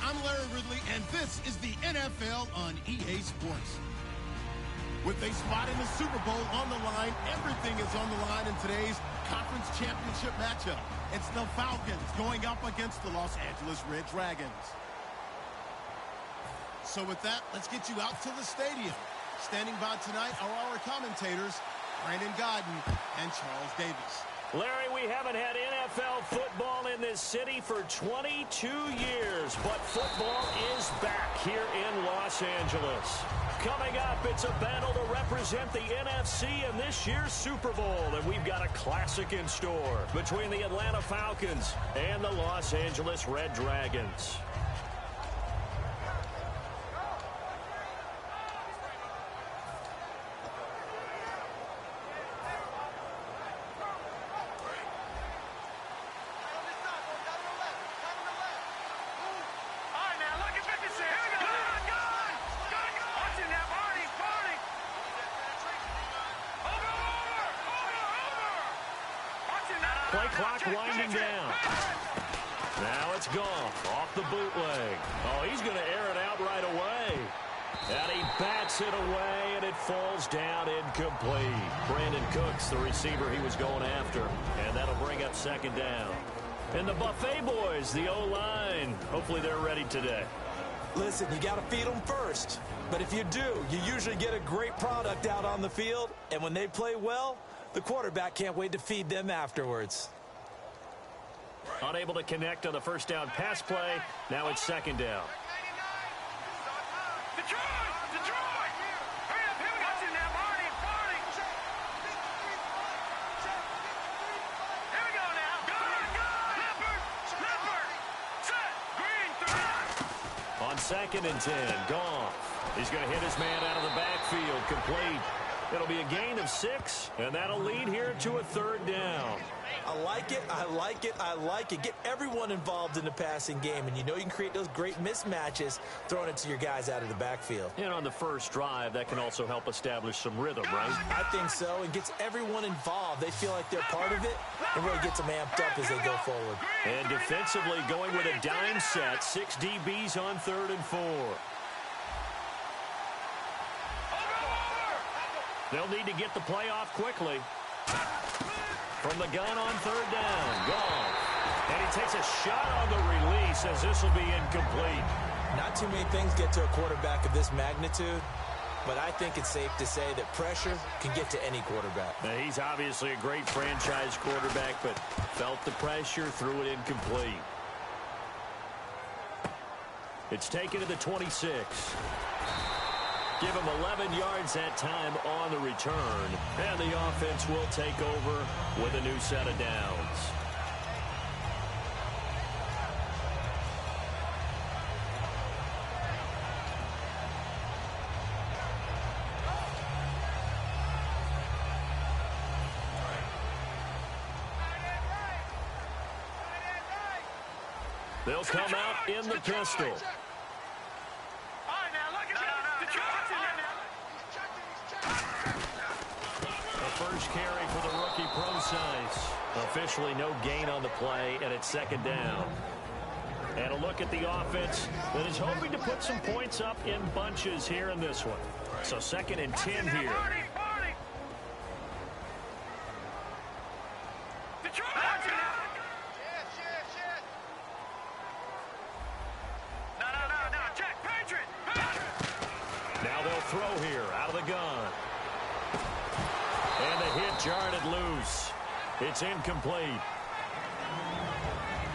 I'm Larry Ridley, and this is the NFL on EA Sports. With a spot in the Super Bowl on the line, everything is on the line in today's conference championship matchup. It's the Falcons going up against the Los Angeles Red Dragons. So with that, let's get you out to the stadium. Standing by tonight are our commentators, Brandon Godden and Charles Davis. Larry, we haven't had NFL football in this city for 22 years, but football is back here in Los Angeles. Coming up, it's a battle to represent the NFC in this year's Super Bowl, and we've got a classic in store between the Atlanta Falcons and the Los Angeles Red Dragons. Play clock winding down. Now it's Goff off the bootleg. Oh, he's going to air it out right away. And he bats it away, and it falls down incomplete. Brandon Cooks, the receiver he was going after. And that'll bring up second down. And the Buffet boys, the O-line, hopefully they're ready today. Listen, you got to feed them first. But if you do, you usually get a great product out on the field. And when they play well, the quarterback can't wait to feed them afterwards. Unable to connect on the first down pass play. Now it's second down. On 2nd and 10, Goff. He's going to hit his man out of the backfield, complete. It'll be a gain of 6, and that'll lead here to a third down. I like it, I like it, I like it. Get everyone involved in the passing game, and you know you can create those great mismatches throwing it to your guys out of the backfield. And on the first drive, that can also help establish some rhythm, right? I think so. It gets everyone involved. They feel like they're part of it, and really gets them amped up as they go forward. And defensively, going with a dime set, 6 DBs on 3rd and 4. They'll need to get the play off quickly. From the gun on 3rd down, Goff. And he takes a shot on the release as this will be incomplete. Not too many things get to a quarterback of this magnitude, but I think it's safe to say that pressure can get to any quarterback. Now, he's obviously a great franchise quarterback, but felt the pressure, threw it incomplete. It's taken to the 26. Give him 11 yards that time on the return. And the offense will take over with a new set of downs. They'll come out in the pistol. First carry for the rookie Pro-Size. Officially no gain on the play, and it's second down. And a look at the offense that is hoping to put some points up in bunches here in this one. So 2nd and 10 here. Now they'll throw here out of the gun. And the hit jarred it loose. It's incomplete.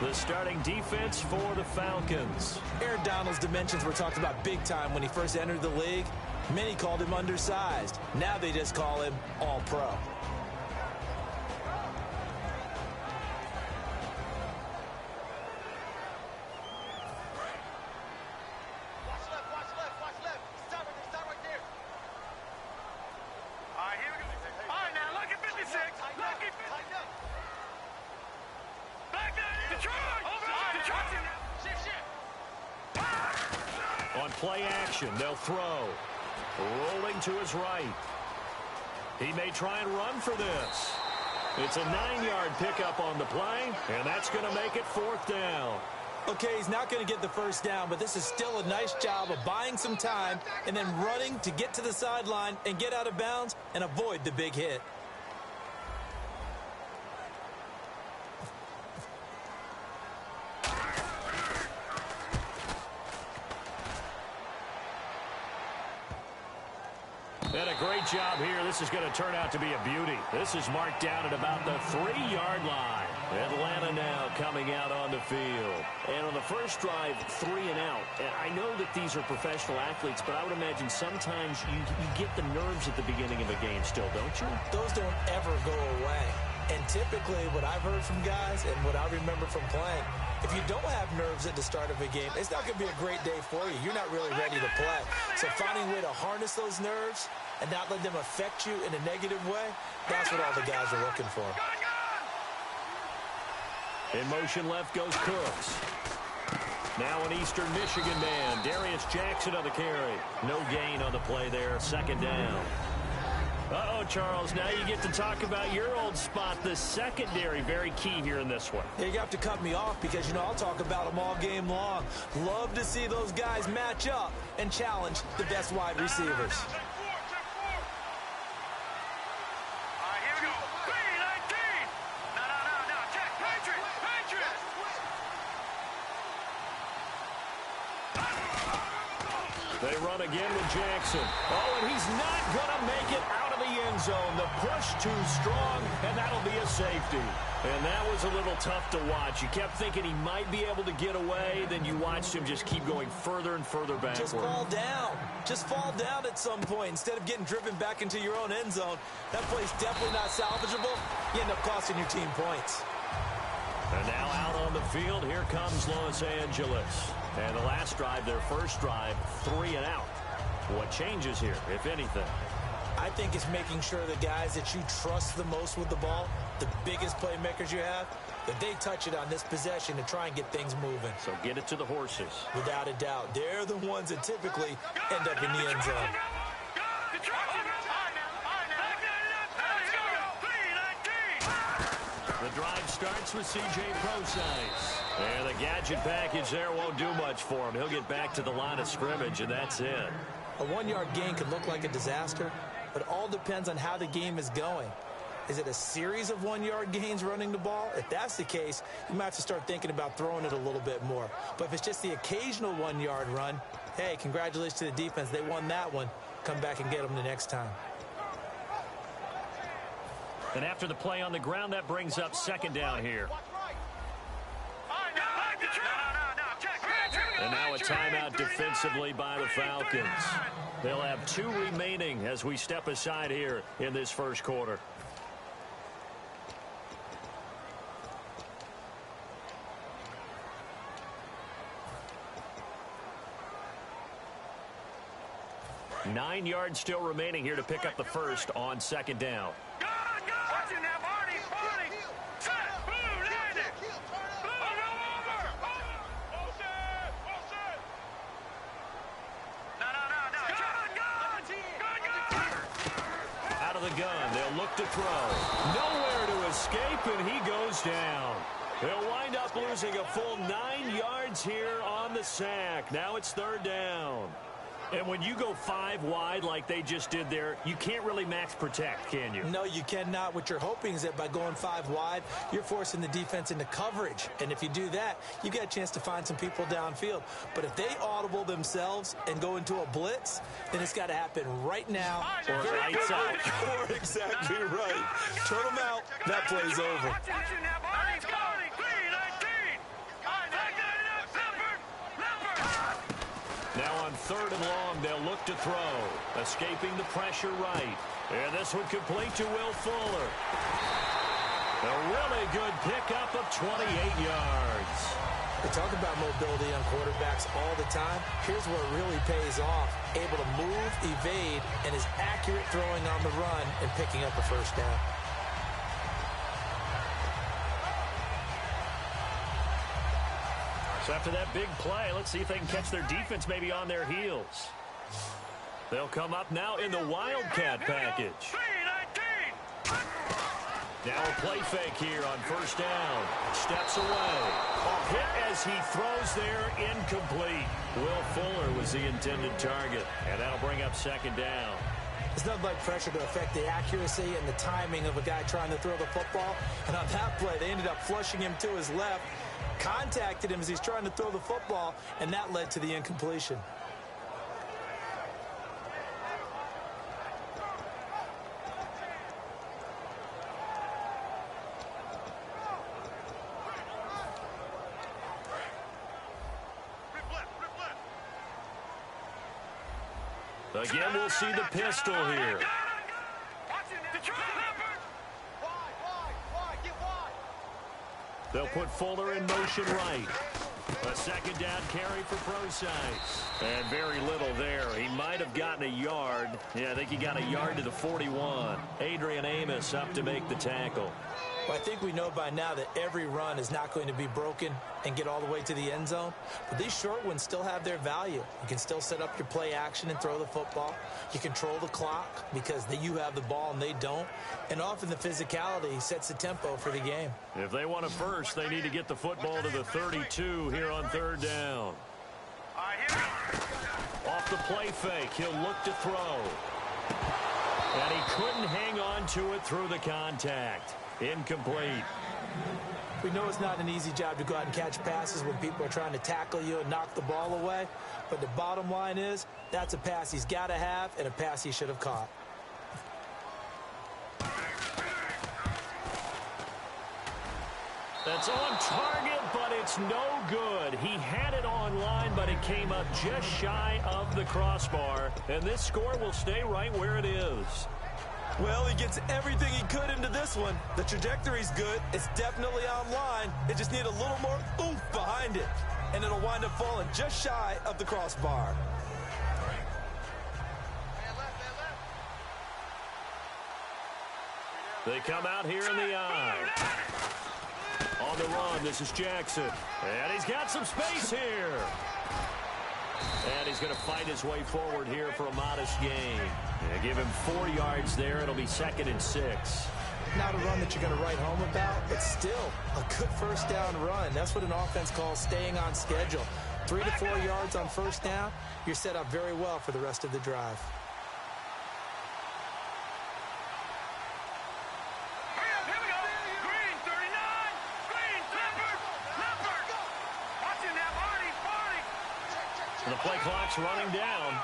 The starting defense for the Falcons. Aaron Donald's dimensions were talked about big time when he first entered the league. Many called him undersized. Now they just call him all-pro. On play action, they'll throw. Rolling to his right. He may try and run for this. It's a 9-yard pickup on the play, and that's going to make it 4th down. Okay, he's not going to get the first down, but this is still a nice job of buying some time and then running to get to the sideline and get out of bounds and avoid the big hit. And a great job here. This is going to turn out to be a beauty. This is marked down at about the 3-yard line. Atlanta now coming out on the field. And on the first drive, 3 and out. And I know that these are professional athletes, but I would imagine sometimes you get the nerves at the beginning of a game still, don't you? Those don't ever go away. And typically what I've heard from guys and what I remember from playing, if you don't have nerves at the start of a game, it's not going to be a great day for you. You're not really ready to play. So finding a way to harness those nerves and not let them affect you in a negative way, that's what all the guys are looking for. In motion left goes Cooks. Now an Eastern Michigan man, Darius Jackson on the carry. No gain on the play there, second down. Uh-oh, Charles, now you get to talk about your old spot, the secondary, very key here in this one. Yeah, you have to cut me off because, you know, I'll talk about them all game long. Love to see those guys match up and challenge the best wide receivers. They run again with Jackson. Oh, and he's not going to make it out of the end zone. The push too strong, and that'll be a safety. And that was a little tough to watch. You kept thinking he might be able to get away, then you watched him just keep going further and further backward. Just fall down. Just fall down at some point. Instead of getting driven back into your own end zone, that play's definitely not salvageable. You end up costing your team points. And now out on the field, here comes Los Angeles. And the last drive, their first drive, 3 and out. What changes here, if anything? I think it's making sure the guys that you trust the most with the ball, the biggest playmakers you have, that they touch it on this possession to try and get things moving. So get it to the horses. Without a doubt. They're the ones that typically end up in the end zone. The drive starts with C.J. Prosise. And the gadget package there won't do much for him. He'll get back to the line of scrimmage, and that's it. A 1-yard gain could look like a disaster, but it all depends on how the game is going. Is it a series of 1-yard gains running the ball? If that's the case, you might have to start thinking about throwing it a little bit more. But if it's just the occasional 1-yard run, hey, congratulations to the defense. They won that one. Come back and get them the next time. And after the play on the ground, that brings up second down here. And now a timeout defensively by the Falcons. They'll have 2 remaining as we step aside here in this first quarter. Nine yards still remaining here to pick up the first on second down. Out of the gun, they'll look to throw. Nowhere to escape, and he goes down. They'll wind up losing a full 9 yards here on the sack. Now it's third down. And when you go 5 wide like they just did there, you can't really max protect, can you? No, you cannot. What you're hoping is that by going 5 wide, you're forcing the defense into coverage. And if you do that, you get a chance to find some people downfield. But if they audible themselves and go into a blitz, then it's got to happen right now. Or lights out. Or exactly right. Turn them out. That play's over. Now on third and long, they'll look to throw. Escaping the pressure right. And this one complete to Will Fuller. A really good pickup of 28 yards. We talk about mobility on quarterbacks all the time. Here's where it really pays off. Able to move, evade, and is accurate throwing on the run and picking up a first down. So after that big play, let's see if they can catch their defense maybe on their heels. They'll come up now in the Wildcat package. Now a play fake here on first down. Steps away. A hit as he throws there, incomplete. Will Fuller was the intended target, and that'll bring up second down. There's nothing like pressure to affect the accuracy and the timing of a guy trying to throw the football. And on that play, they ended up flushing him to his left, contacted him as he's trying to throw the football, and that led to the incompletion. Again, we'll see the pistol here. They'll put Fuller in motion right. A second down carry for Procise. And very little there. He might have gotten a yard. Yeah, I think he got a yard to the 41. Adrian Amos up to make the tackle. Well, I think we know by now that every run is not going to be broken and get all the way to the end zone. But these short ones still have their value. You can still set up your play action and throw the football. You control the clock because you have the ball and they don't. And often the physicality sets the tempo for the game. If they want a first, they need to get the football to the 32 here on third down. Off the play fake, he'll look to throw. And he couldn't hang on to it through the contact. Incomplete. We know it's not an easy job to go out and catch passes when people are trying to tackle you and knock the ball away. But the bottom line is, that's a pass he's got to have and a pass he should have caught. That's on target, but it's no good. He had it online, but it came up just shy of the crossbar. And this score will stay right where it is. Well, he gets everything he could into this one. The trajectory's good. It's definitely online. It just needs a little more oomph behind it. And it'll wind up falling just shy of the crossbar. They come out here in the eye. On the run, this is Jackson. And he's got some space here. And he's going to fight his way forward here for a modest gain. Yeah, give him 4 yards there. It'll be 2nd and 6. Not a run that you're going to write home about, but still a good first down run. That's what an offense calls staying on schedule. 3 to 4 yards on first down, you're set up very well for the rest of the drive. The play clock's running down.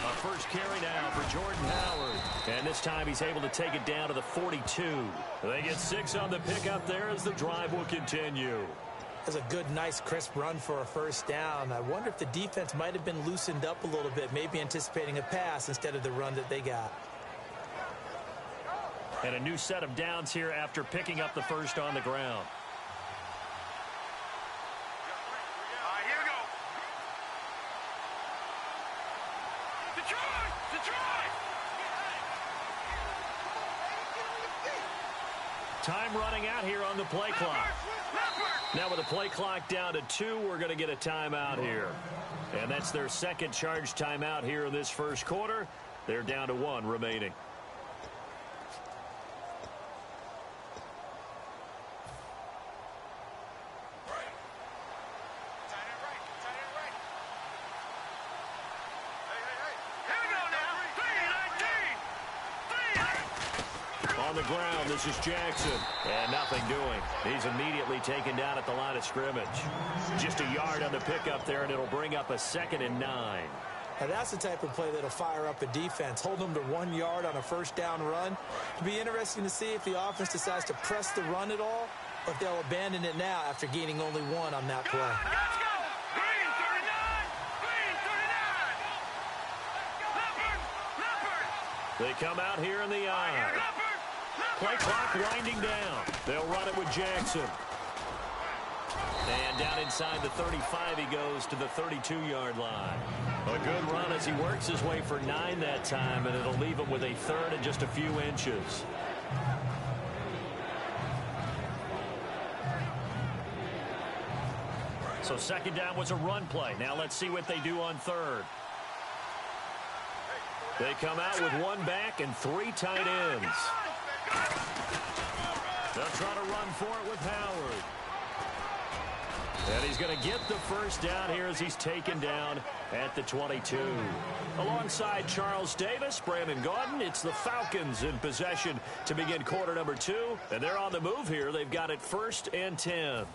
A first carry now for Jordan Howard. And this time he's able to take it down to the 42. They get 6 on the pickup there as the drive will continue. That's a good, nice, crisp run for a first down. I wonder if the defense might have been loosened up a little bit, maybe anticipating a pass instead of the run that they got. And a new set of downs here after picking up the first on the ground. Time running out here on the play clock. Now with the play clock down to 2, we're going to get a timeout here. And that's their second charge timeout here in this first quarter. They're down to 1 remaining. On the ground, this is Jackson. And nothing doing. He's immediately taken down at the line of scrimmage. Just a yard on the pickup there, and it'll bring up a 2nd and 9. Now that's the type of play that'll fire up a defense. Hold them to 1 yard on a first down run. It'll be interesting to see if the offense decides to press the run at all, or if they'll abandon it now after gaining only 1 on that play. Let's go! Green 39! Green 39! They come out here in the eye. Play clock winding down. They'll run it with Jackson. And down inside the 35 he goes to the 32-yard line. A good run as he works his way for 9 that time, and it'll leave him with a 3rd and just a few inches. So second down was a run play. Now let's see what they do on 3rd. They come out with one back and 3 tight ends. They'll try to run for it with Howard. And he's going to get the first down here as he's taken down at the 22. Alongside Charles Davis, Brandon Gaudin, it's the Falcons in possession to begin quarter number 2. And they're on the move here. They've got it 1st and 10.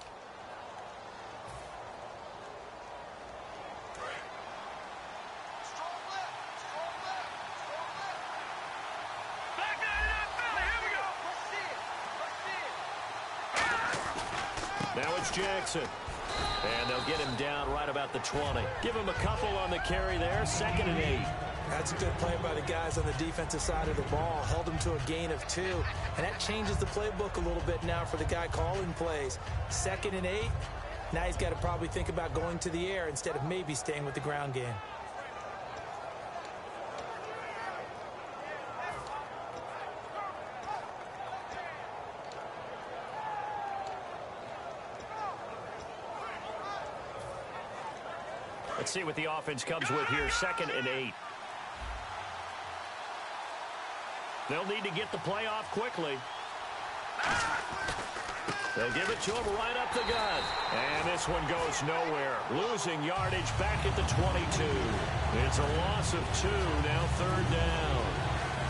Now it's Jackson. And they'll get him down right about the 20. Give him a couple on the carry there. 2nd and 8. That's a good play by the guys on the defensive side of the ball. Held him to a gain of 2. And that changes the playbook a little bit now for the guy calling plays. 2nd and 8. Now he's got to probably think about going to the air instead of maybe staying with the ground game. Let's see what the offense comes with here. 2nd and 8. They'll need to get the play off quickly. They'll give it to him right up the gut. And this one goes nowhere. Losing yardage back at the 22. It's a loss of 2. Now 3rd down.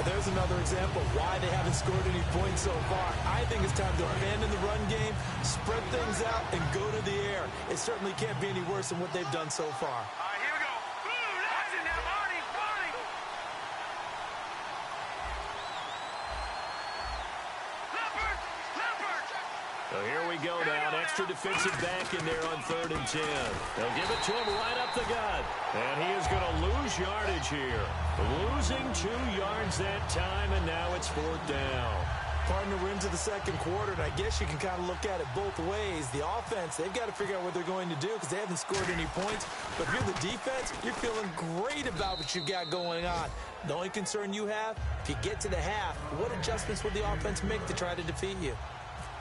There's another example why they haven't scored any points so far. I think it's time to abandon the run game, spread things out, and go to the air. It certainly can't be any worse than what they've done so far. All right, here we go. Watch it now, Marty. So here we go now. An extra defensive back in there on 3rd and 10. They'll give it to him right up the gut. And he is going to lose yardage here. Losing 2 yards that time, and now it's 4th down. Partner, we're into the 2nd quarter, and I guess you can kind of look at it both ways. The offense, they've got to figure out what they're going to do because they haven't scored any points. But if you're the defense, you're feeling great about what you've got going on. The only concern you have, if you get to the half, what adjustments will the offense make to try to defeat you?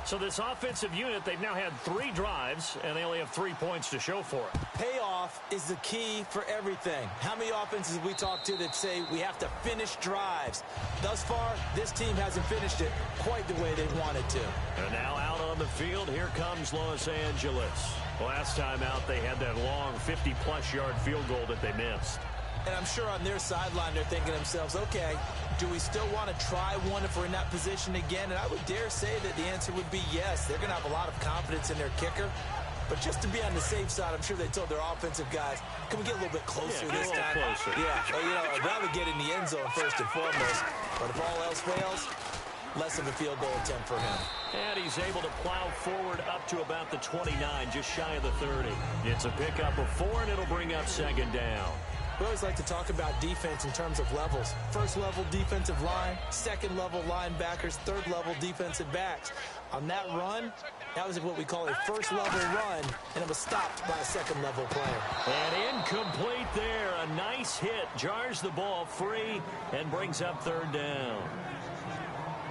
So this offensive unit, they've now had 3 drives, and they only have 3 points to show for it. Payoff is the key for everything. How many offenses have we talked to that say we have to finish drives? Thus far, this team hasn't finished it quite the way they wanted to. And now out on the field, here comes Los Angeles. Last time out, they had that long 50-plus yard field goal that they missed. And I'm sure on their sideline, they're thinking to themselves, okay, do we still want to try one if we're in that position again? And I would dare say that the answer would be yes. They're going to have a lot of confidence in their kicker. But just to be on the safe side, I'm sure they told their offensive guys, can we get a little bit closer this time? Closer. Yeah, well, you know, I'd rather get in the end zone first and foremost. But if all else fails, less of a field goal attempt for him. And he's able to plow forward up to about the 29, just shy of the 30. It's a pickup of 4, and it'll bring up 2nd down. We always like to talk about defense in terms of levels. 1st level defensive line, 2nd level linebackers, 3rd level defensive backs. On that run, that was what we call a 1st level run, and it was stopped by a 2nd level player. And incomplete there. A nice hit. Jars the ball free and brings up 3rd down.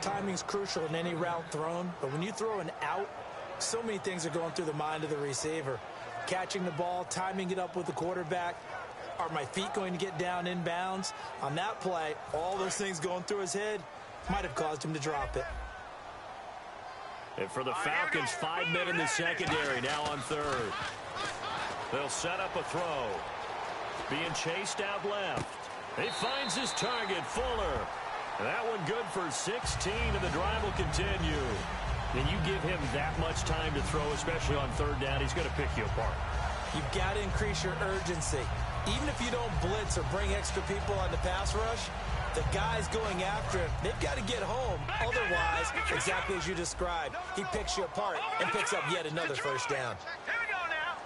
Timing's crucial in any route thrown, but when you throw an out, so many things are going through the mind of the receiver. Catching the ball, timing it up with the quarterback. Are my feet going to get down inbounds? On that play, all those things going through his head might have caused him to drop it. And for the Falcons, 5 men in the secondary, now on 3rd. They'll set up a throw. Being chased out left. He finds his target, Fuller. And that one good for 16, and the drive will continue. And you give him that much time to throw, especially on 3rd down, he's going to pick you apart. You've got to increase your urgency. Even if you don't blitz or bring extra people on the pass rush, the guys going after him, they've got to get home. Otherwise, exactly as you described, he picks you apart and picks up yet another 1st down. Here we go now.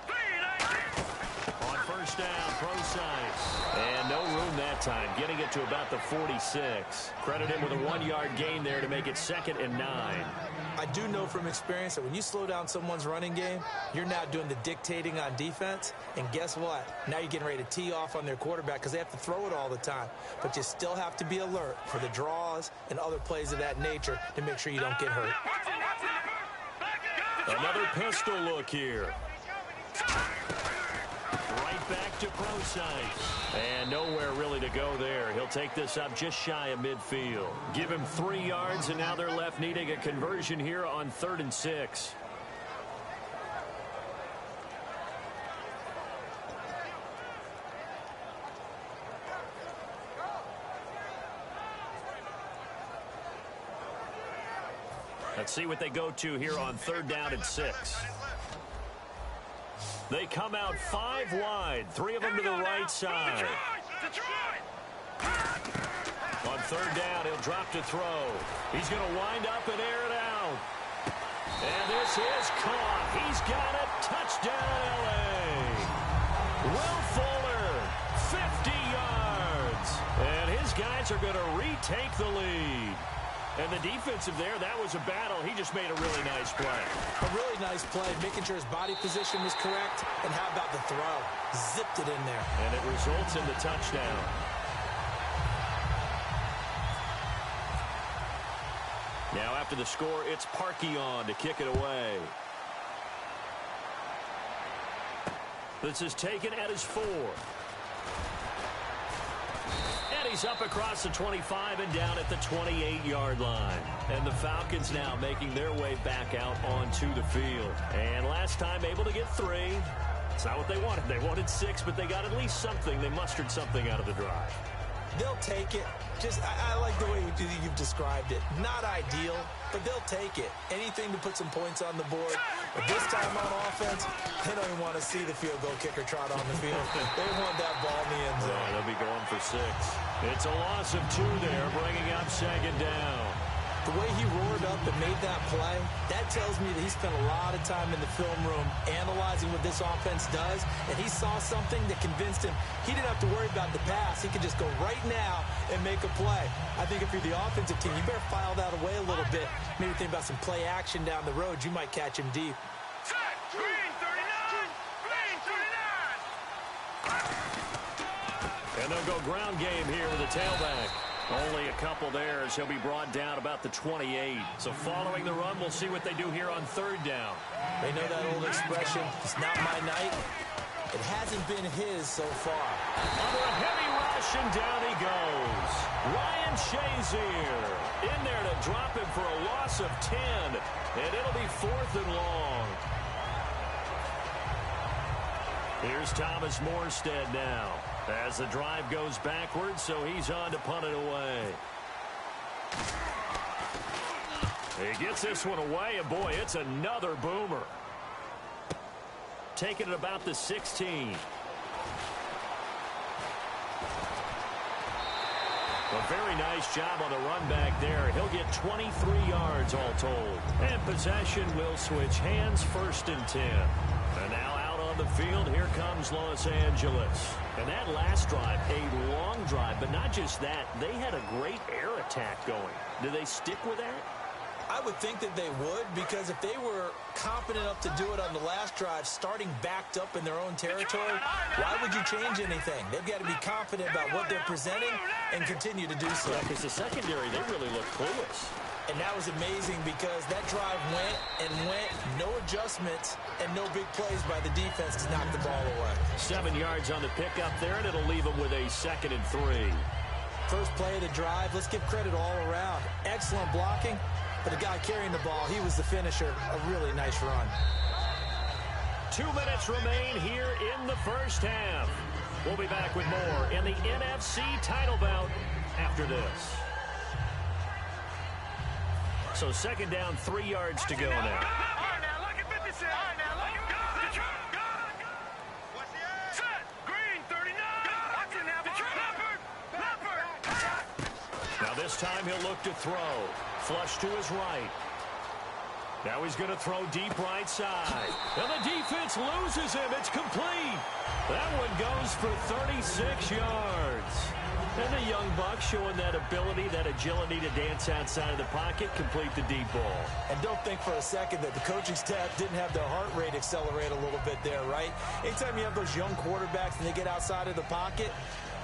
On 1st down, Procise. And no room that time, getting it to about the 46. Credit him with a 1-yard gain there to make it 2nd and 9. I do know from experience that when you slow down someone's running game, you're now doing the dictating on defense. And guess what? Now you're getting ready to tee off on their quarterback because they have to throw it all the time. But you still have to be alert for the draws and other plays of that nature to make sure you don't get hurt. Another pistol look here. Right back to Procise. And nowhere really to go there. He'll take this up just shy of midfield. Give him 3 yards, and now they're left needing a conversion here on 3rd and 6. Let's see what they go to here on 3rd down and 6. They come out 5 wide, 3 of them to the right side. On 3rd down, he'll drop to throw. He's going to wind up and air it out. And this is caught. He's got it. Touchdown, L.A. Will Fuller, 50 yards. And his guys are going to retake the lead. And the defensive there, that was a battle. He just made a really nice play. A really nice play, making sure his body position was correct. And how about the throw? Zipped it in there. And it results in the touchdown. Now after the score, it's Parkey on to kick it away. This is taken at his 4. And he's up across the 25 and down at the 28-yard line. And the Falcons now making their way back out onto the field. And last time able to get 3. It's not what they wanted. They wanted 6, but they got at least something. They mustered something out of the drive. They'll take it. I like the way you've described it. Not ideal, but they'll take it. Anything to put some points on the board. But this time on offense, they don't even want to see the field goal kicker trot on the field. They want that ball in the end zone. Yeah, they'll be going for 6. It's a loss of 2 there, bringing up 2nd down. The way he roared up and made that play, that tells me that he spent a lot of time in the film room analyzing what this offense does, and he saw something that convinced him he didn't have to worry about the pass. He could just go right now and make a play. I think if you're the offensive team, you better file that away a little bit. Maybe think about some play action down the road. You might catch him deep. Set. Green 39. Green 39. And they'll go ground game here with a tailback. Only a couple there as he'll be brought down about the 28. So following the run, we'll see what they do here on 3rd down. They know that old expression, it's not my night. It hasn't been his so far. Under a heavy rush, and down he goes. Ryan Shazier in there to drop him for a loss of 10. And it'll be 4th and long. Here's Thomas Morstead now as the drive goes backwards, so he's on to punt it away. He gets this one away, and boy, it's another boomer. Taking it about the 16. A very nice job on the run back there. He'll get 23 yards all told. And possession will switch hands, 1st and 10. And now out on the field, here comes Los Angeles. And that last drive, a long drive, but not just that. They had a great air attack going. Do they stick with that? I would think that they would, because if they were confident enough to do it on the last drive, starting backed up in their own territory, why would you change anything? They've got to be confident about what they're presenting and continue to do so. Yeah, because the secondary, they really look clueless. And that was amazing because that drive went and went, no adjustments, and no big plays by the defense to knock the ball away. 7 yards on the pickup there, and it'll leave them with a 2nd and 3. First play of the drive, let's give credit all around. Excellent blocking, but the guy carrying the ball, he was the finisher. A really nice run. 2 minutes remain here in the first half. We'll be back with more in the NFC title bout after this. So 2nd down, 3 yards to go now. All right, now, look at 56. All right, now, look at set. Green 39. Watch it now, Leopard. Now this time he'll look to throw. Flush to his right. Now he's going to throw deep right side. And the defense loses him. It's complete. That one goes for 36 yards. And the young buck showing that ability, that agility to dance outside of the pocket, complete the deep ball. And don't think for a second that the coaching staff didn't have their heart rate accelerate a little bit there, right? Anytime you have those young quarterbacks and they get outside of the pocket,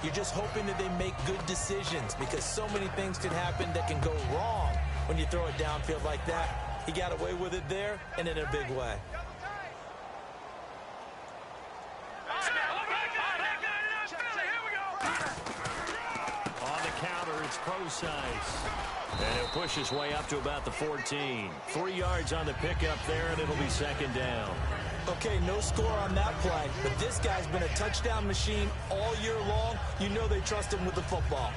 you're just hoping that they make good decisions, because so many things can happen that can go wrong when you throw it downfield like that. He got away with it there and in a big way. All right, now, It's Procise. And he'll push his way up to about the 14. 3 yards on the pickup there, and it'll be second down. Okay, no score on that play, but this guy's been a touchdown machine all year long. You know they trust him with the football.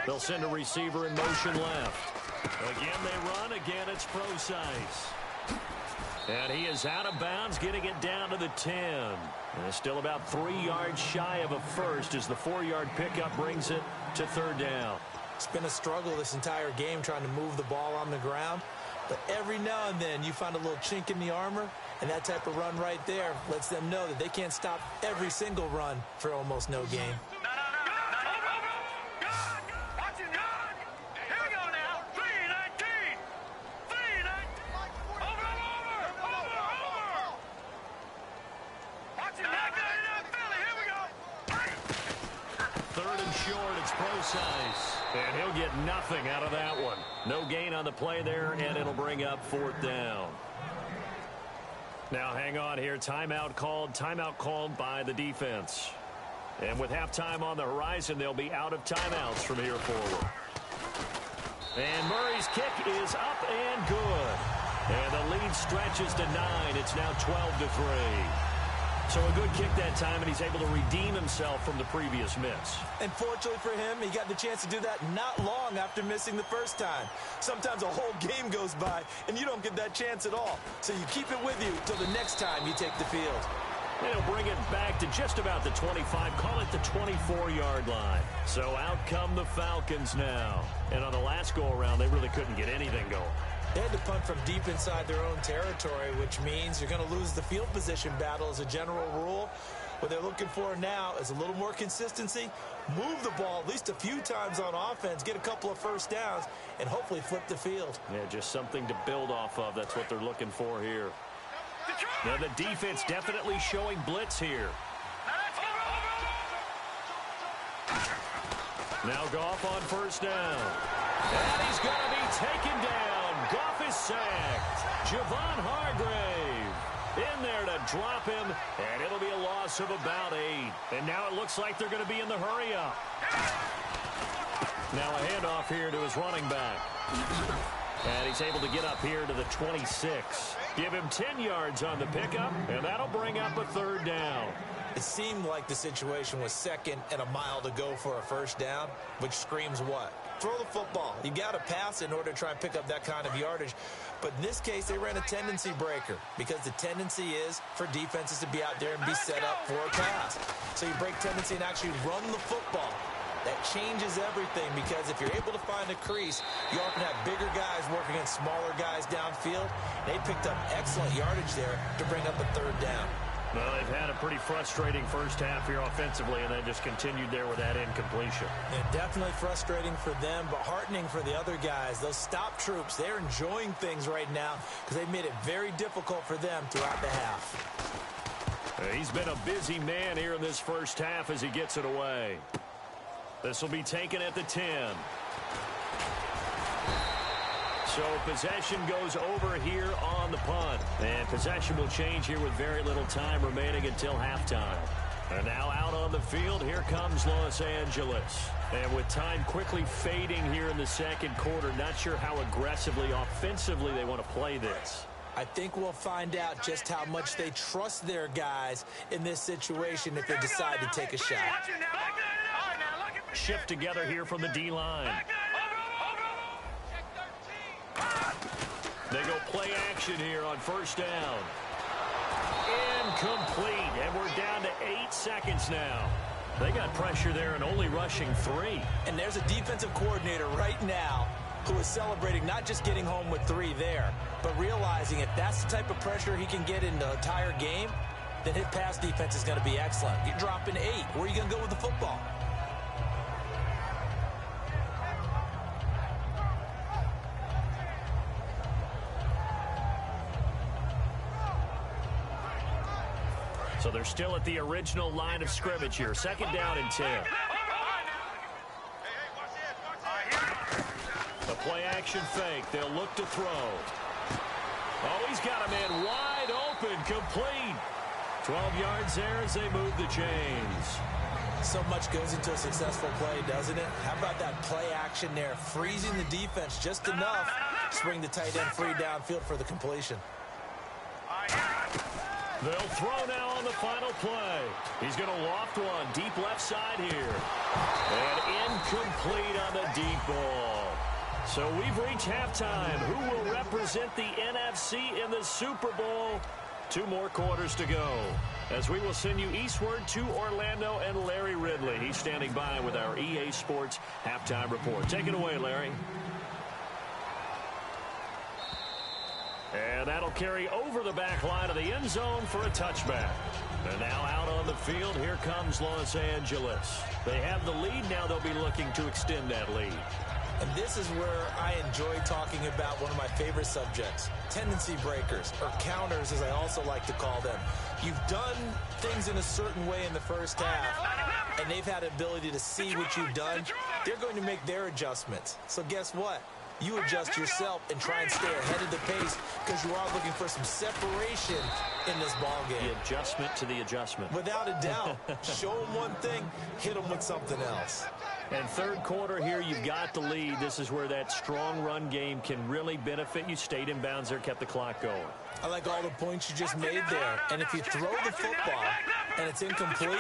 They'll send a receiver in motion left. Again, they run. Again, it's Procise. And he is out of bounds, getting it down to the 10. And still about 3 yards shy of a first as the 4-yard pickup brings it to third down. It's been a struggle this entire game trying to move the ball on the ground. But every now and then you find a little chink in the armor, and that type of run right there lets them know that they can't stop every single run for almost no gain. And he'll get nothing out of that one. No gain on the play there, and it'll bring up fourth down. Now hang on here. Timeout called by the defense. And with halftime on the horizon, they'll be out of timeouts from here forward. And Murray's kick is up and good. And the lead stretches to 9. It's now 12-3. So a good kick that time, and he's able to redeem himself from the previous miss. And fortunately for him, he got the chance to do that not long after missing the first time. Sometimes a whole game goes by, and you don't get that chance at all. So you keep it with you until the next time you take the field. And he'll bring it back to just about the 25, call it the 24-yard line. So out come the Falcons now. And on the last go-around, they really couldn't get anything going. They had to punt from deep inside their own territory, which means you're going to lose the field position battle as a general rule. What they're looking for now is a little more consistency, move the ball at least a few times on offense, get a couple of first downs, and hopefully flip the field. Yeah, just something to build off of. That's what they're looking for here. Now the defense definitely showing blitz here. Now Goff on first down. And he's going to be taken down. Goff is sacked. Javon Hargrave in there to drop him, and it'll be a loss of about 8. And now it looks like they're going to be in the hurry-up. Now a handoff here to his running back. And he's able to get up here to the 26. Give him 10 yards on the pickup, and that'll bring up a third down. It seemed like the situation was second and a mile to go for a first down, which screams what? Throw the football. You got to pass in order to try and pick up that kind of yardage. But in this case, they ran a tendency breaker because the tendency is for defenses to be out there and be set up for a pass. So you break tendency and actually run the football. That changes everything because if you're able to find a crease, you often have bigger guys working against smaller guys downfield. They picked up excellent yardage there to bring up a third down. Well, they've had a pretty frustrating first half here offensively, and then just continued there with that incompletion. Yeah, definitely frustrating for them, but heartening for the other guys. Those stop troops, they're enjoying things right now because they've made it very difficult for them throughout the half. He's been a busy man here in this first half as he gets it away. This will be taken at the 10. So possession goes over here on the punt. And possession will change here with very little time remaining until halftime. And now out on the field, here comes Los Angeles. And with time quickly fading here in the second quarter, not sure how aggressively, offensively they want to play this. I think we'll find out just how much they trust their guys in this situation if they decide to take a shot. Shift together here from the D-line. They go play action here on first down. Incomplete, and we're down to 8 seconds now. They got pressure there and only rushing 3. And there's a defensive coordinator right now who is celebrating not just getting home with 3 there, but realizing if that's the type of pressure he can get in the entire game, then his pass defense is going to be excellent. You're dropping 8. Where are you going to go with the football? So they're still at the original line of scrimmage here. Second down and 10. play action fake. They'll look to throw. Oh, he's got a man wide open, complete. 12 yards there as they move the chains. So much goes into a successful play, doesn't it? How about that play action there, freezing the defense just enough to bring the tight end free downfield for the completion. They'll throw now on the final play. He's going to loft one deep left side here. And incomplete on the deep ball. So we've reached halftime. Who will represent the NFC in the Super Bowl? 2 more quarters to go, as we will send you eastward to Orlando and Larry Ridley. He's standing by with our EA Sports halftime report. Take it away, Larry. And that'll carry over the back line of the end zone for a touchback. And now out on the field, here comes Los Angeles. They have the lead. Now they'll be looking to extend that lead. And this is where I enjoy talking about one of my favorite subjects, tendency breakers, or counters as I also like to call them. You've done things in a certain way in the first half, and they've had the ability to see what you've done. They're going to make their adjustments. So guess what? You adjust yourself and try and stay ahead of the pace because you are looking for some separation in this ball game. The adjustment to the adjustment. Without a doubt. Show them one thing, hit them with something else. And third quarter here, you've got the lead. This is where that strong run game can really benefit you. Stayed in bounds there, kept the clock going. I like all the points you just made there. And if you throw the football and it's incomplete,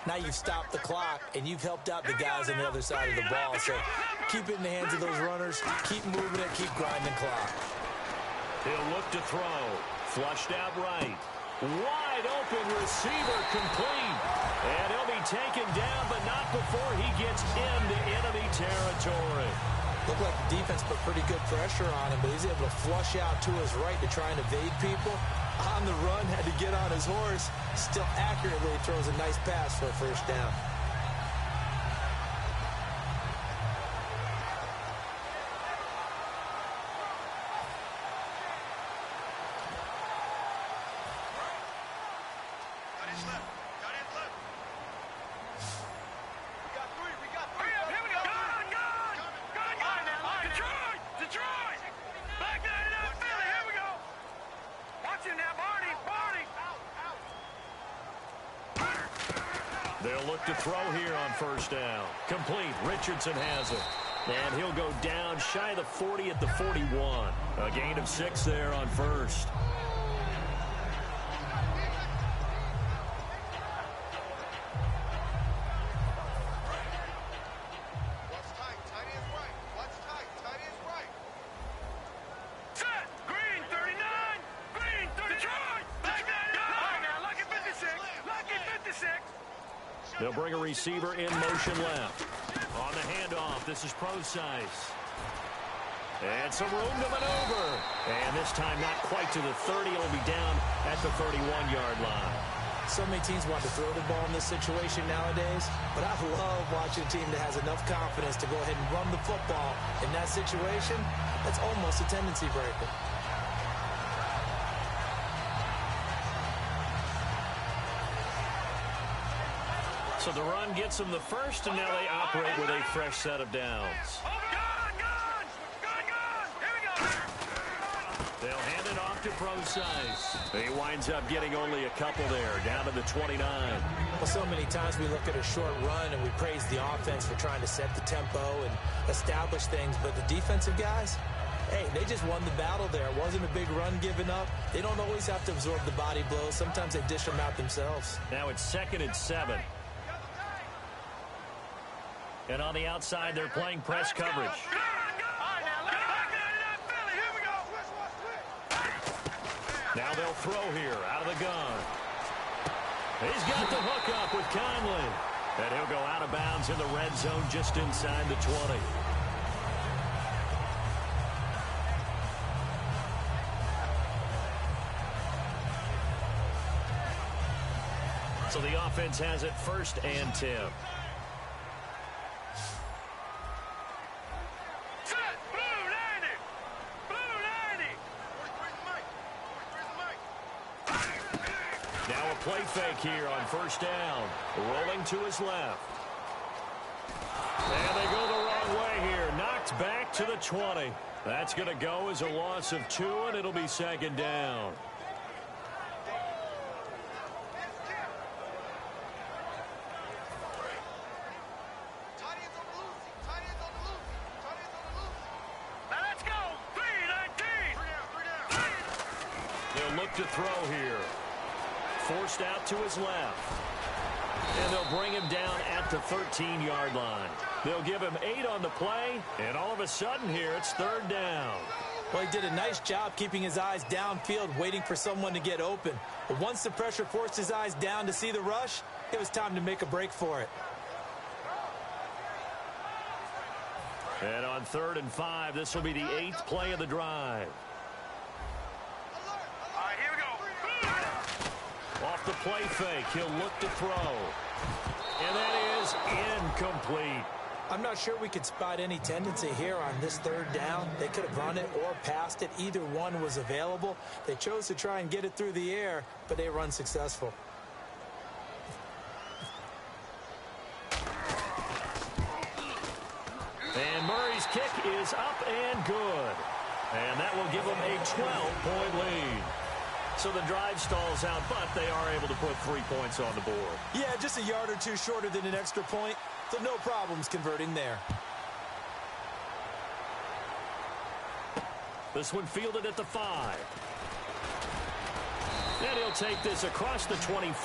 now you've stopped the clock and you've helped out the guys on the other side of the ball. So keep it in the hands of those runners. Keep moving it. Keep grinding clock. He'll look to throw. Flushed out right. Wide open receiver complete. And he'll be taken down, but not before he gets into enemy territory. Looked like the defense put pretty good pressure on him, but he's able to flush out to his right to try and evade people. On the run, had to get on his horse. Still accurately throws a nice pass for a first down. They'll look to throw here on first down. Complete. Richardson has it. And he'll go down shy of the 40 at the 41. A gain of 6 there on first. They'll bring a receiver in motion left. On the handoff, this is Procise. And some room to maneuver. And this time not quite to the 30. It'll be down at the 31-yard line. So many teams want to throw the ball in this situation nowadays, but I love watching a team that has enough confidence to go ahead and run the football. In that situation, that's almost a tendency breaker. So the run gets them the first, and now they operate with a fresh set of downs. They'll hand it off to Procise. He winds up getting only a couple there, down to the 29. Well, so many times we look at a short run and we praise the offense for trying to set the tempo and establish things, but the defensive guys, hey, they just won the battle there. It wasn't a big run given up. They don't always have to absorb the body blows. Sometimes they dish them out themselves. Now it's 2nd and 7. And on the outside, they're playing press coverage. Now they'll throw here out of the gun. He's got the hook up with Conley. And he'll go out of bounds in the red zone just inside the 20. So the offense has it 1st and 10. Play fake here on first down. Rolling to his left. And they go the wrong way here. Knocked It's back to the 20. That's going to go as a loss of 2, and it'll be second down. Look to throw here. Forced out to his left. And they'll bring him down at the 13-yard line. They'll give him 8 on the play, and all of a sudden here, it's third down. Well, he did a nice job keeping his eyes downfield, waiting for someone to get open. But once the pressure forced his eyes down to see the rush, it was time to make a break for it. And on 3rd and 5, this will be the 8th play of the drive. Off the play fake, he'll look to throw. And that is incomplete. I'm not sure we could spot any tendency here on this third down. They could have run it or passed it. Either one was available. They chose to try and get it through the air, but they were unsuccessful. And Murray's kick is up and good. And that will give them a 12-point lead. So the drive stalls out, but they are able to put 3 points on the board. Yeah, just a yard or two shorter than an extra point, so no problems converting there. This one fielded at the 5. And he'll take this across the 25,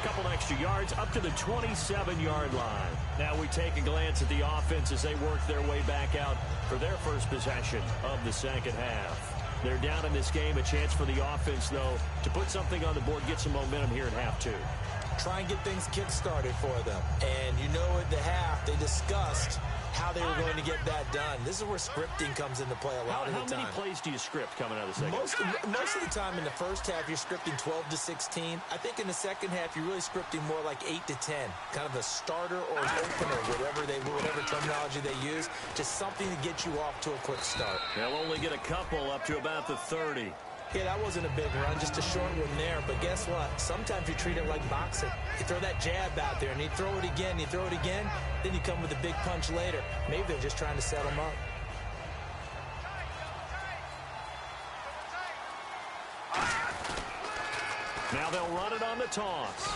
couple extra yards, up to the 27-yard line. Now we take a glance at the offense as they work their way back out for their first possession of the second half. They're down in this game. A chance for the offense, though, to put something on the board, get some momentum here at half 2. Try and get things kick-started for them. And you know at the half, they discussed how they were going to get that done. This is where scripting comes into play a lot of the time. How many plays do you script coming out of the second? Most of the time in the first half, you're scripting 12 to 16. I think in the second half, you're really scripting more like 8 to 10. Kind of a starter or an opener, whatever terminology they use. Just something to get you off to a quick start. They'll only get a couple up to about the 30. Yeah, that wasn't a big run, just a short one there. But guess what? Sometimes you treat it like boxing. You throw that jab out there, and you throw it again, then you come with a big punch later. Maybe they're just trying to set him up. Now they'll run it on the toss.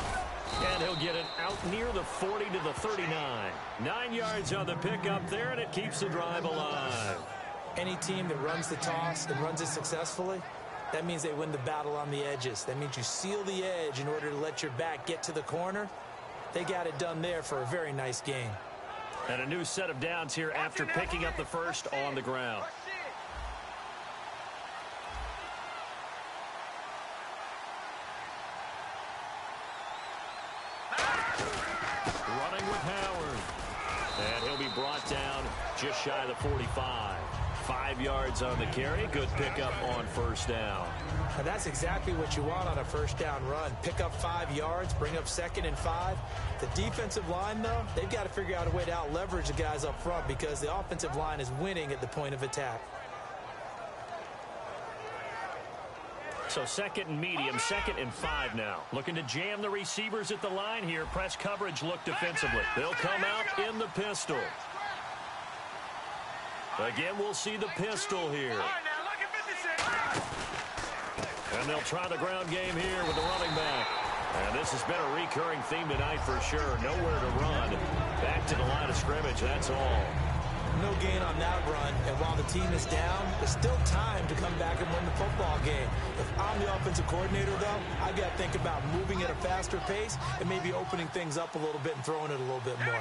And he'll get it out near the 40 to the 39. 9 yards on the pickup there, and it keeps the drive alive. Any team that runs the toss and runs it successfully, that means they win the battle on the edges. That means you seal the edge in order to let your back get to the corner. They got it done there for a very nice game. And a new set of downs here after picking up the first on the ground. Running with Howard. And he'll be brought down just shy of the 45. 5 yards on the carry. Good pickup on first down. And that's exactly what you want on a first down run. Pick up 5 yards, bring up 2nd and 5. The defensive line, though, they've got to figure out a way to out-leverage the guys up front because the offensive line is winning at the point of attack. So 2nd and medium, 2nd and 5 now. Looking to jam the receivers at the line here. Press coverage look defensively. They'll come out in the pistol. Again, we'll see the pistol here. And they'll try the ground game here with the running back. And this has been a recurring theme tonight for sure. Nowhere to run. Back to the line of scrimmage, that's all. No gain on that run. And while the team is down, there's still time to come back and win the football game. If I'm the offensive coordinator, though, I got to think about moving at a faster pace and maybe opening things up a little bit and throwing it a little bit more.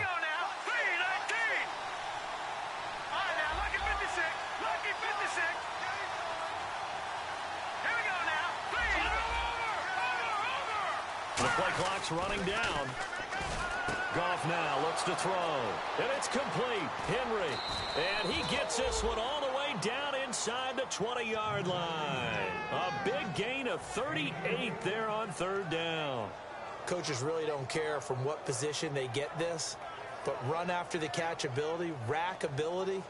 The play clock's running down. Goff now looks to throw. And it's complete. Henry. And he gets this one all the way down inside the 20-yard line. A big gain of 38 there on 3rd down. Coaches really don't care from what position they get this, but run after the catch ability, rack ability,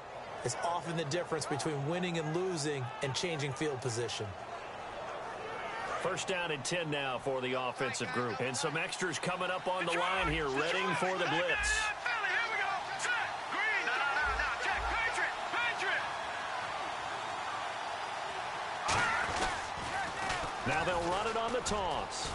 is often the difference between winning and losing and changing field position. First down and 10 now for the offensive group. And some extras coming up on the line here, readying for the blitz. Now they'll run it on the toss.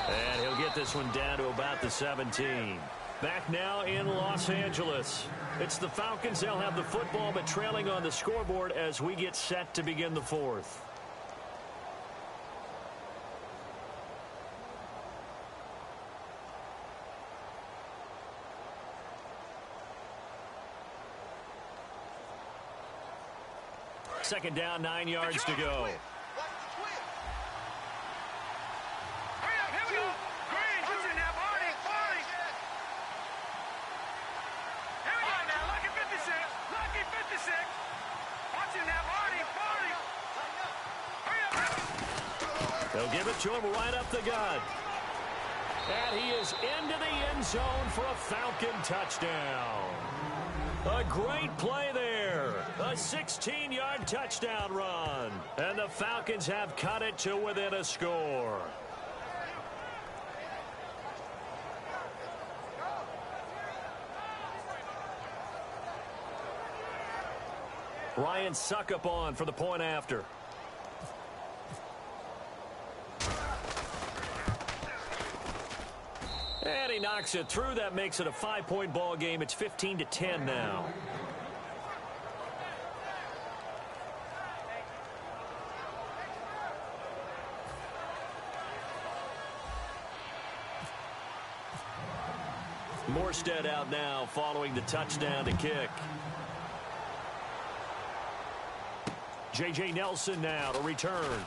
And he'll get this one down to about the 17. Back now in Los Angeles. It's the Falcons. They'll have the football, but trailing on the scoreboard as we get set to begin the fourth. Second down, 9 yards to go. They'll give it to him right up the gut. And he is into the end zone for a Falcon touchdown. A great play there. A 16-yard touchdown run. And the Falcons have cut it to within a score. Ryan Suckup on for the point after. And he knocks it through. That makes it a 5-point ball game. It's 15-10 now. Morstead out now following the touchdown to kick. J.J. Nelson now to return.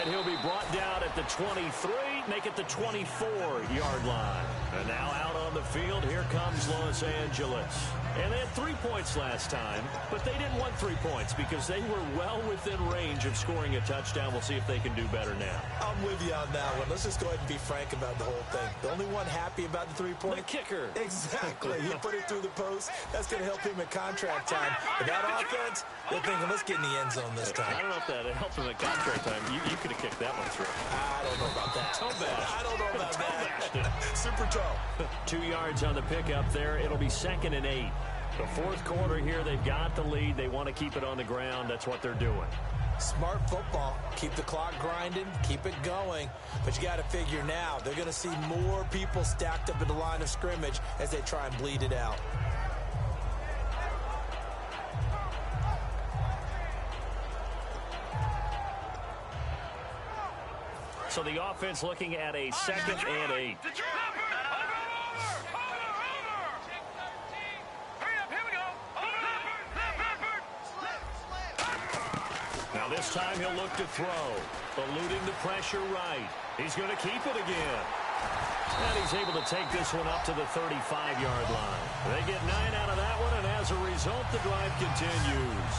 And he'll be brought down at the 23, make it the 24-yard line. And now out on the field, here comes Los Angeles. And they had 3 points last time, but they didn't want 3 points because they were well within range of scoring a touchdown. We'll see if they can do better now. I'm with you on that one. Let's just go ahead and be frank about the whole thing. The only one happy about the 3-point? The kicker. Exactly. He put it through the post. That's going to help him at contract time. But that offense, they're thinking, let's get in the end zone this time. I don't know if that helped him at contract time. You could have kicked that one through. I don't know about that. I don't know about that. Super tall. 2 yards on the pickup there. It'll be 2nd and 8. The fourth quarter here, they've got the lead. They want to keep it on the ground. That's what they're doing. Smart football. Keep the clock grinding. Keep it going. But you got to figure now, they're going to see more people stacked up at the line of scrimmage as they try and bleed it out. So the offense looking at a 2nd and 8. Now this time he'll look to throw. Eluding the pressure right. He's going to keep it again. And he's able to take this one up to the 35-yard line. They get 9 out of that one, and as a result, the drive continues.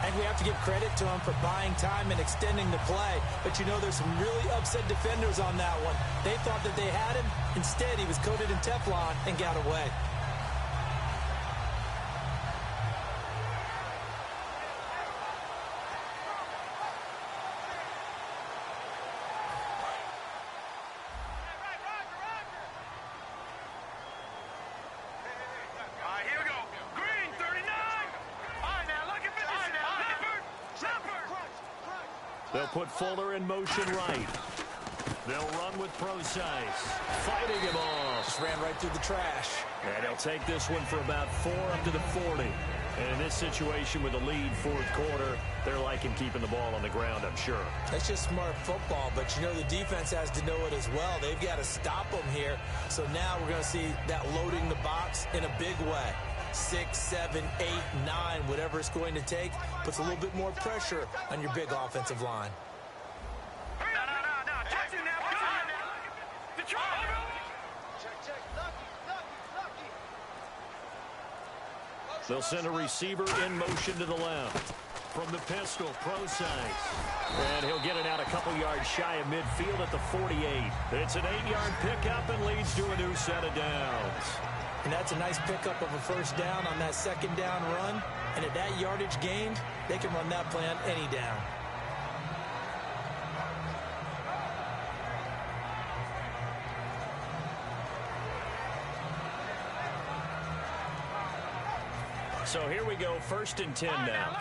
And we have to give credit to him for buying time and extending the play. But you know, there's some really upset defenders on that one. They thought that they had him. Instead, he was coated in Teflon and got away. They'll put Fuller in motion right. They'll run with Procise. Fighting him off. Just ran right through the trash. And he'll take this one for about 4 up to the 40. And in this situation with a lead fourth quarter, they're liking keeping the ball on the ground, I'm sure. That's just smart football, but you know the defense has to know it as well. They've got to stop them here. So now we're going to see that loading the box in a big way. 6, 7, 8, 9, whatever it's going to take, puts a little bit more pressure on your big offensive line. They'll send a receiver in motion to the left. From the pistol, Procise. And he'll get it out a couple yards shy of midfield at the 48. It's an 8-yard pickup and leads to a new set of downs. And that's a nice pickup of a first down on that second down run. And at that yardage gained, they can run that play on any down. So here we go, 1st and 10 now.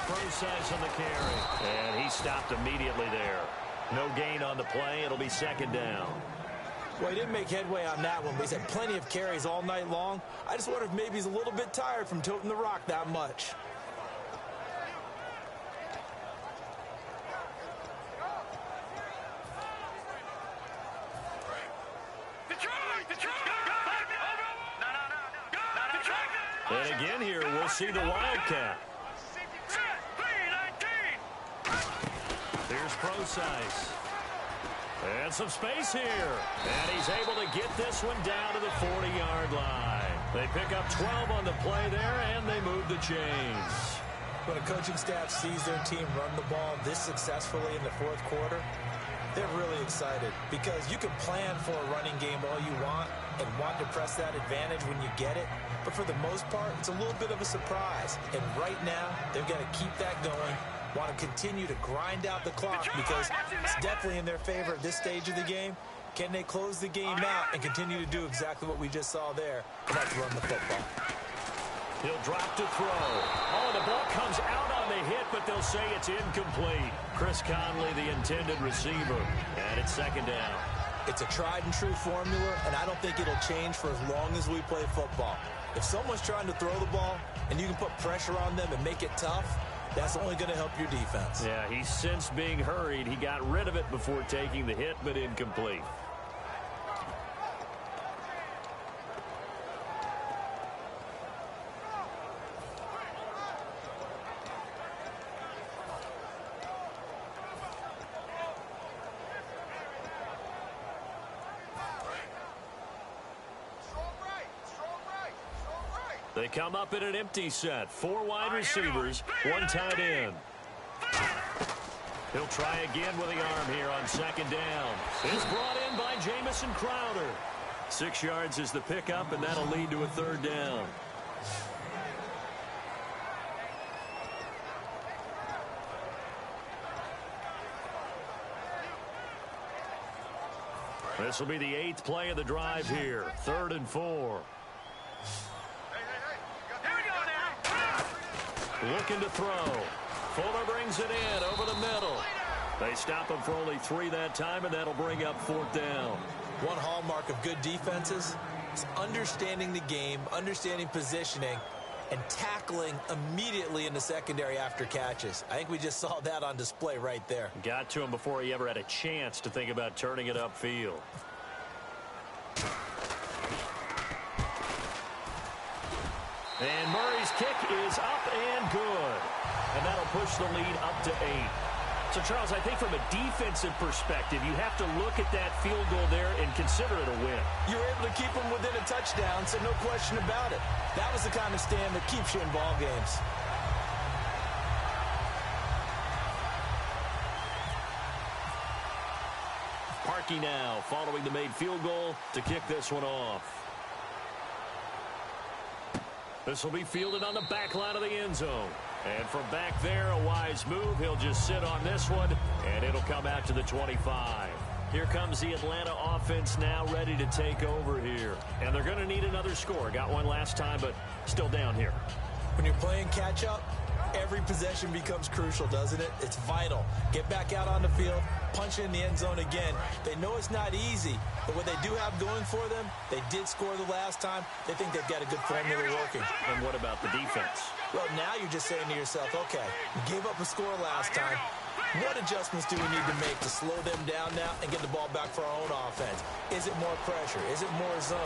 Procise on the carry. And he stopped immediately there. No gain on the play. It'll be second down. Well, he didn't make headway on that one, but he's had plenty of carries all night long. I just wonder if maybe he's a little bit tired from toting the rock that much. And again here, we'll see the Wildcat. Here's Procise. And some space here. And he's able to get this one down to the 40-yard line. They pick up 12 on the play there, and they move the chains. When a coaching staff sees their team run the ball this successfully in the fourth quarter, they're really excited because you can plan for a running game all you want and want to press that advantage when you get it. But for the most part, it's a little bit of a surprise. And right now, they've got to keep that going, want to continue to grind out the clock because it's definitely in their favor at this stage of the game. Can they close the game out and continue to do exactly what we just saw there? Let's run the football. He'll drop to throw. Oh, the ball comes out on the hit, but they'll say it's incomplete. Chris Conley, the intended receiver, and it's second down. It's a tried-and-true formula, and I don't think it'll change for as long as we play football. If someone's trying to throw the ball and you can put pressure on them and make it tough, that's only going to help your defense. Yeah, he's since being hurried. He got rid of it before taking the hit, but incomplete. They come up in an empty set. 4 wide receivers, 1 tight end. He'll try again with the arm here on second down. It's brought in by Jamison Crowder. 6 yards is the pickup, and that'll lead to a third down. This will be the 8th play of the drive here. 3rd and 4. Looking to throw. Fuller brings it in over the middle. They stop him for only 3 that time, and that'll bring up 4th down. One hallmark of good defenses is understanding the game, understanding positioning, and tackling immediately in the secondary after catches. I think we just saw that on display right there. Got to him before he ever had a chance to think about turning it upfield. And Murray's kick is up and good. And that'll push the lead up to 8. So, Charles, I think from a defensive perspective, you have to look at that field goal there and consider it a win. You were able to keep them within a touchdown, so no question about it. That was the kind of stand that keeps you in ball games. Parkey now following the made field goal to kick this one off. This will be fielded on the back line of the end zone. And from back there, a wise move. He'll just sit on this one, and it'll come out to the 25. Here comes the Atlanta offense now ready to take over here. And they're going to need another score. Got one last time, but still down here. When you're playing catch-up, every possession becomes crucial, doesn't it? It's vital. Get back out on the field, punch in the end zone again. They know it's not easy, but what they do have going for them, they did score the last time. They think they've got a good formula working. And what about the defense? Well, now you're just saying to yourself, okay, we gave up a score last time. What adjustments do we need to make to slow them down now and get the ball back for our own offense? Is it more pressure? Is it more zone?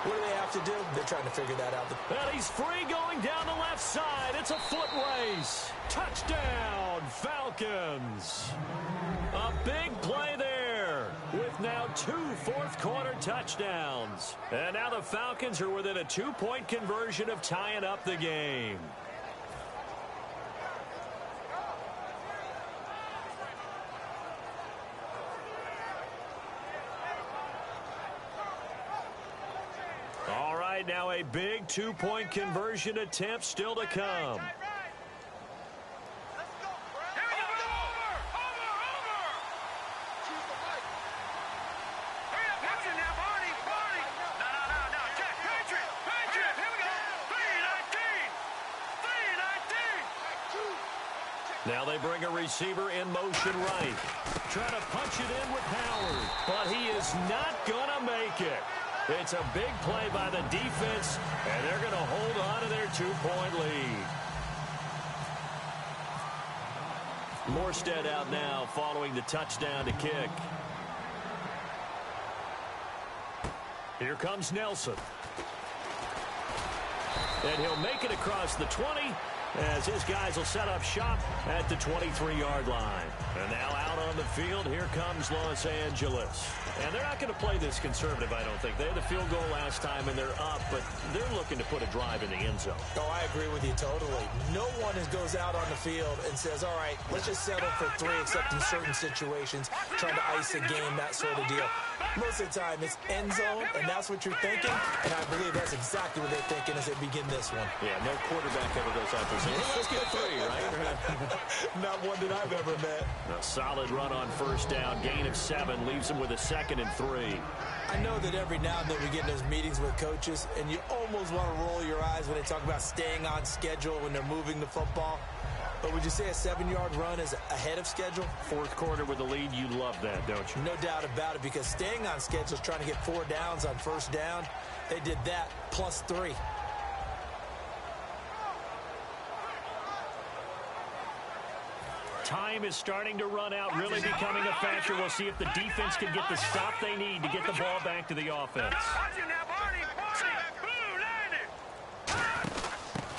What do they have to do? They're trying to figure that out. And he's free going down the left side. It's a foot race. Touchdown, Falcons. A big play there with now 2 fourth-quarter touchdowns. And now the Falcons are within a 2-point conversion of tying up the game. All right, now a big 2-point conversion attempt still to come. Now they bring a receiver in motion right. Trying to punch it in with Howard. But he is not going to make it. It's a big play by the defense, and they're going to hold on to their 2-point lead. Morstead out now following the touchdown to kick. Here comes Nelson. And he'll make it across the 20 as his guys will set up shop at the 23-yard line. And now out on the field, here comes Los Angeles. And they're not going to play this conservative, I don't think. They had the field goal last time, and they're up, but they're looking to put a drive in the end zone. Oh, I agree with you totally. No one goes out on the field and says, all right, let's just settle for 3, except in certain situations, trying to ice a game, that sort of deal. Most of the time, it's end zone, and that's what you're thinking, and I believe that's exactly what they're thinking as they begin this one. Yeah, no quarterback ever goes out there saying, let's get 3, right? Not one that I've ever met. A solid run on first down, gain of 7, leaves them with a 2nd and 3. I know that every now and then we get in those meetings with coaches, and you almost want to roll your eyes when they talk about staying on schedule when they're moving the football. But would you say a 7-yard run is ahead of schedule? Fourth quarter with the lead, you love that, don't you? No doubt about it, because staying on schedule is trying to get 4 downs on first down. They did that plus 3. Time is starting to run out, really becoming a factor. We'll see if the defense can get the stop they need to get the ball back to the offense.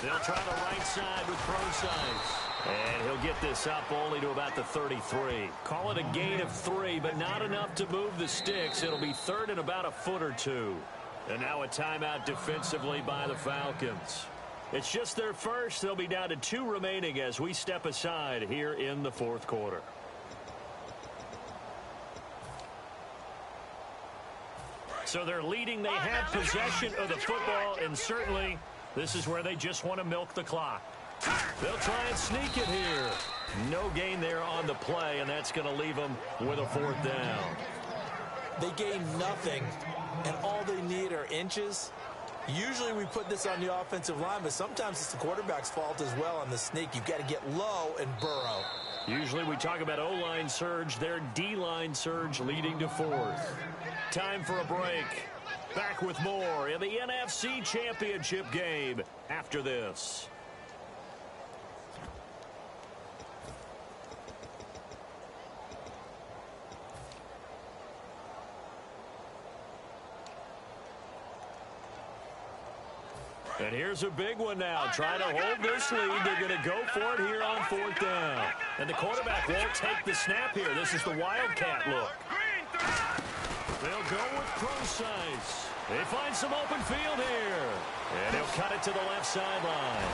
They'll try the right side with Procise. And he'll get this up only to about the 33. Call it a gain of 3, but not enough to move the sticks. It'll be 3rd and about a foot or 2. And now a timeout defensively by the Falcons. It's just their first. They'll be down to 2 remaining as we step aside here in the fourth quarter. So they're leading. They have possession of the football, and certainly this is where they just want to milk the clock. They'll try and sneak it here. No gain there on the play, and that's going to leave them with a 4th down. They gain nothing, and all they need are inches. Usually we put this on the offensive line, but sometimes it's the quarterback's fault as well on the sneak. You've got to get low and burrow. Usually we talk about O-line surge, their D-line surge leading to 4th. Time for a break. Back with more in the NFC Championship game after this. And here's a big one now. Trying to hold this lead. They're going to go for it here on 4th down. And the quarterback won't take the snap here. This is the Wildcat look. They'll go with Procise. They find some open field here. And he'll cut it to the left sideline.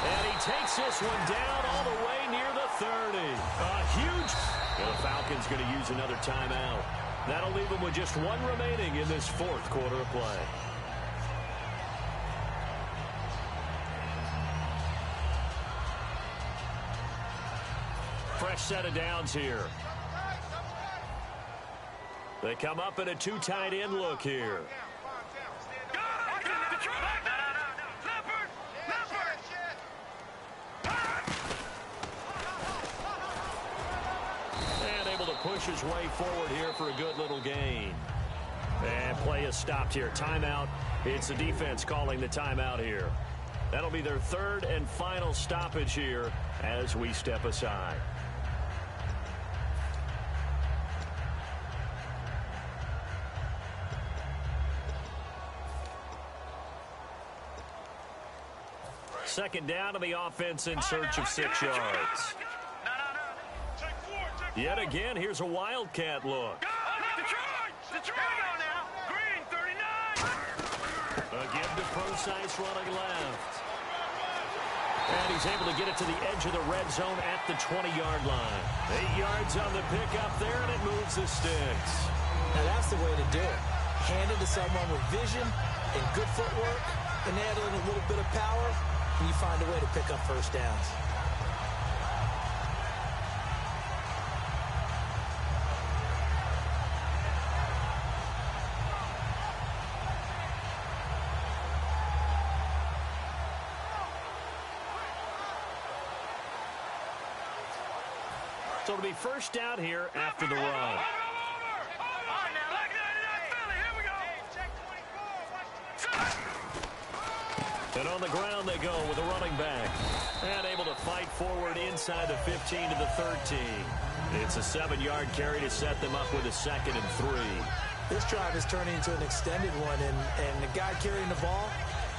And he takes this one down all the way near the 30. A huge... And the Falcons going to use another timeout. That'll leave them with just 1 remaining in this fourth quarter of play. Fresh set of downs here. They come up in a 2 tight end look here. And able to push his way forward here for a good little gain. And play is stopped here. Timeout. It's the defense calling the timeout here. That'll be their 3rd and final stoppage here as we step aside. Second down to the offense in search of 6 yards. Yet again, here's a Wildcat look. Again to Procise running left. And he's able to get it to the edge of the red zone at the 20-yard line. 8 yards on the pickup there, and it moves the sticks. Now that's the way to do it. Hand it to someone with vision and good footwork, and add in a little bit of power, and you find a way to pick up first downs. So it'll be first down here after the run. And on the ground they go with a running back. And able to fight forward inside the 15 to the 13. It's a 7-yard carry to set them up with a 2nd and 3. This drive is turning into an extended one, and the guy carrying the ball,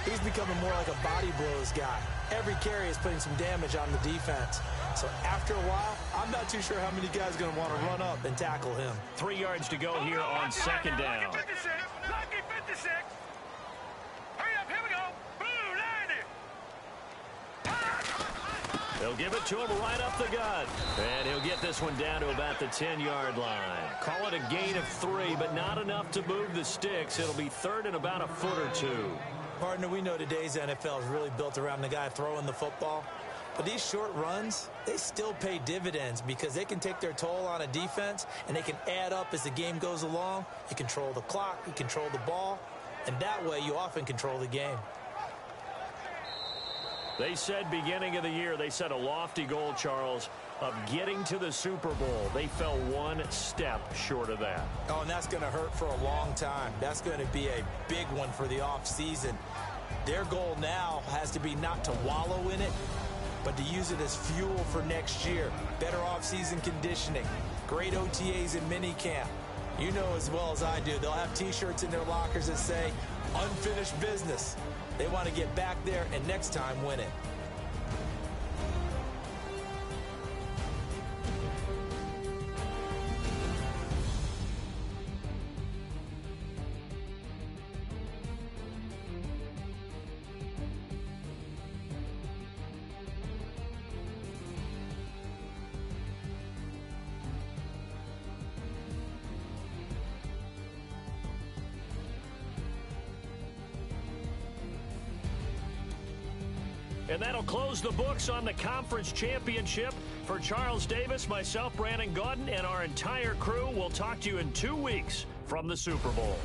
he's becoming more like a body blows guy. Every carry is putting some damage on the defense. So after a while, I'm not too sure how many guys are going to want to run up and tackle him. 3 yards to go here on 2nd down. Lucky 56. Hurry up, here we go. Blue, 90. They'll give it to him right up the gut. And he'll get this one down to about the 10-yard line. Call it a gain of 3, but not enough to move the sticks. It'll be 3rd and about a foot or 2. Partner, we know today's NFL is really built around the guy throwing the football. But these short runs, they still pay dividends because they can take their toll on a defense and they can add up as the game goes along. You control the clock, you control the ball, and that way you often control the game. They said beginning of the year, they set a lofty goal, Charles, of getting to the Super Bowl. They fell one step short of that. Oh, and that's going to hurt for a long time. That's going to be a big one for the offseason. Their goal now has to be not to wallow in it, but to use it as fuel for next year. Better offseason conditioning, great OTAs and minicamp. You know as well as I do, they'll have T-shirts in their lockers that say, unfinished business. They want to get back there and next time win it. And that'll close the books on the conference championship. For Charles Davis, myself, Brandon Gaudin, and our entire crew, we'll talk to you in 2 weeks from the Super Bowl.